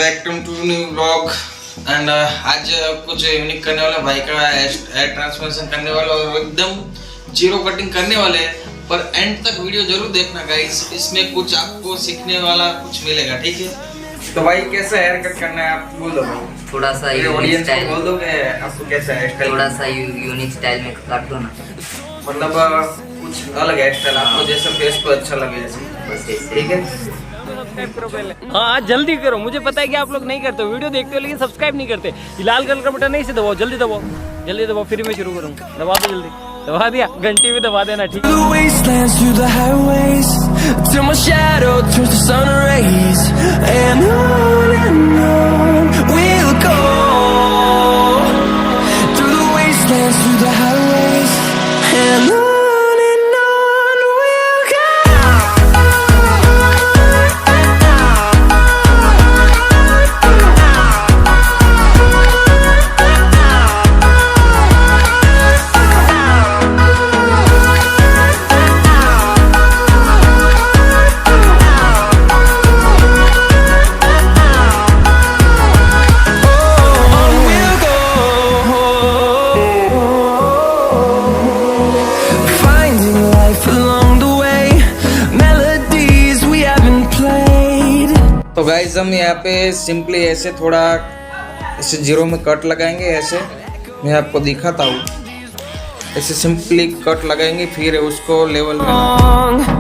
Back to new vlog and आज कुछ unique करने वाला, भाई का हेयर ट्रांसफॉर्मेशन करने वाला और एकदम जीरो कटिंग करने वाले हैं। पर एंड तक वीडियो जरूर देखना गाइस, इसमें कुछ आपको सीखने वाला कुछ मिलेगा, ठीक है। तो भाई कैसा हेयर कट करना है आप बोल दो भाई, थोड़ा सा यूनिक स्टाइल बोल दो कि आपको कैसा हेयर स्टाइल, थोड़ा सा यूनिक स्टाइल में काट दो ना, मतलब कुछ अलग हेयर स्टाइल आपको जैसा फेस को अच्छा लगे जैसे, ठीक है। हाँ जल्दी करो, मुझे पता है कि आप लोग नहीं करते, वीडियो देखते हो लेकिन सब्सक्राइब नहीं करते। लाल कलर का बटन नहीं से दबाओ, जल्दी दबाओ, जल्दी दबाओ, फिर मैं शुरू करूँगा। दबा दो जल्दी, दबा दिया, घंटी भी दबा देना, ठीक है। तो गाइस हम यहाँ पे सिंपली ऐसे थोड़ा ऐसे जीरो में कट लगाएंगे, ऐसे मैं आपको दिखाता हूँ। ऐसे सिंपली कट लगाएंगे, फिर उसको लेवल में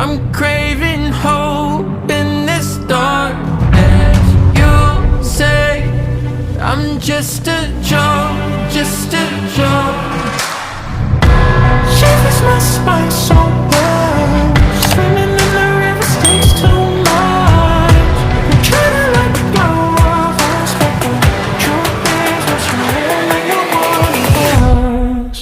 I'm craving hope in this darkness. You say I'm just a joke, just a joke. Shivers my spine so well. Swimming in the river takes too much. I'm trying to let go of us, but the truth is what's real and you want us.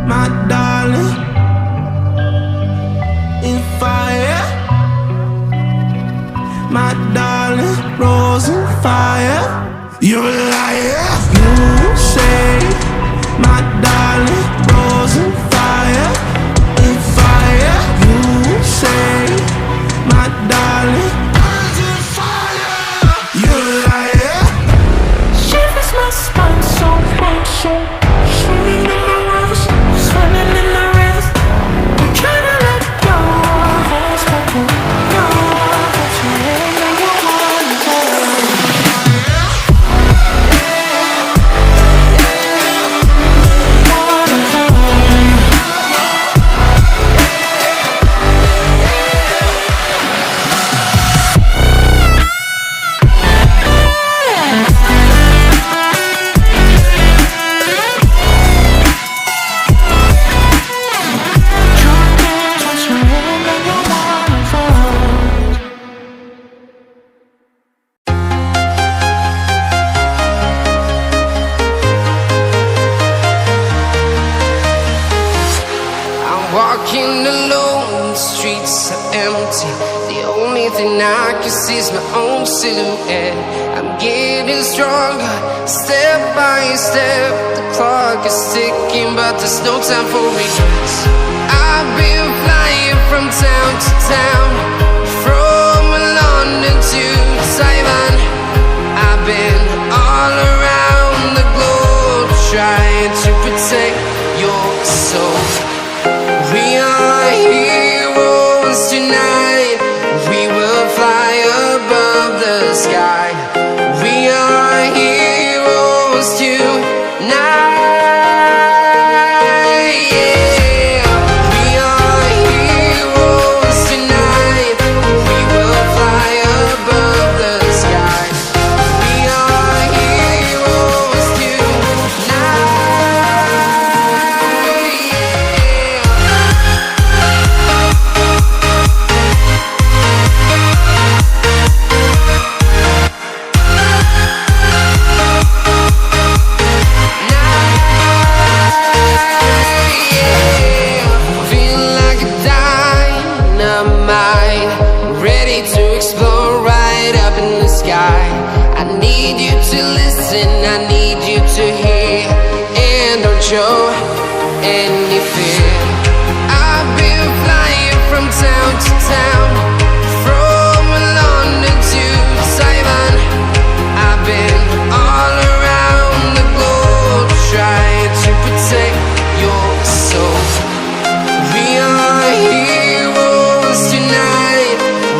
My darling, in fire. My darling, rose in fire. You're a liar. You say, my darling, rose in fire. In fire. You say, my darling, rose in fire. You're a liar. Shivers my spine so cold, so swimming in the rivers, swimming in the rivers. I'm trying to let go of us, but you know that you ain't no one walking alone, the streets are empty. The only thing I can see is my own silhouette. I'm getting stronger, step by step. The clock is ticking, but there's no time for regrets. I've been flying from town to town, from London to Taiwan. I've been all around the globe, trying to protect your soul. We are heroes tonight. We will fly above the sky. We are heroes tonight. Yeah. We are heroes tonight. We will fly above the sky. We are heroes tonight. Show any fear. I've been flying from town to town, from London to Taiwan. I've been all around the globe, trying to protect your soul. We are heroes tonight.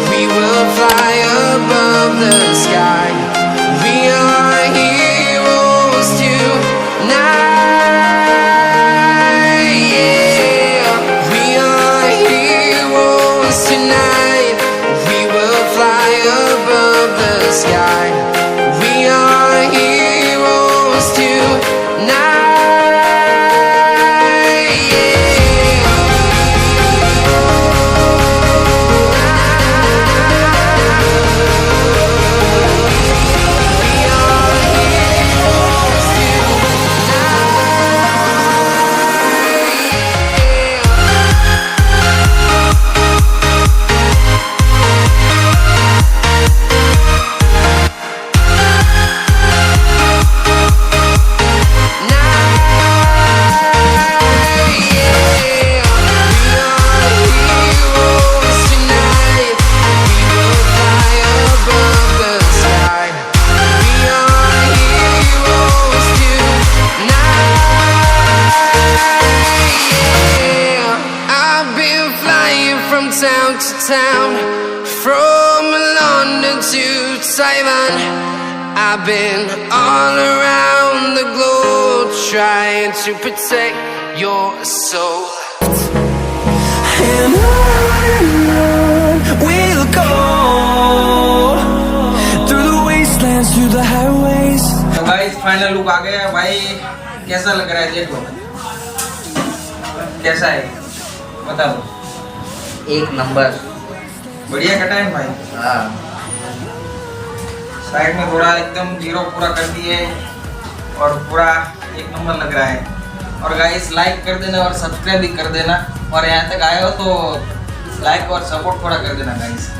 We will fly above the sky. We are heroes tonight. Tonight, we will fly above the sky. We are heroes tonight. Yeah. town to town, from London to Taiwan. I've been all around the globe trying to protect your soul. And on we'll go through the wastelands, through the highways. तो guys final look आ गया भाई, कैसा लग रहा है देखो, कैसा है बता दो। एक नंबर। बढ़िया कटा है भाई। हाँ साइड में थोड़ा एकदम जीरो पूरा कर दिए और पूरा एक नंबर लग रहा है। और गाइस लाइक कर देना और सब्सक्राइब भी कर देना, और यहाँ तक आए हो तो लाइक और सपोर्ट थोड़ा कर देना गाइस।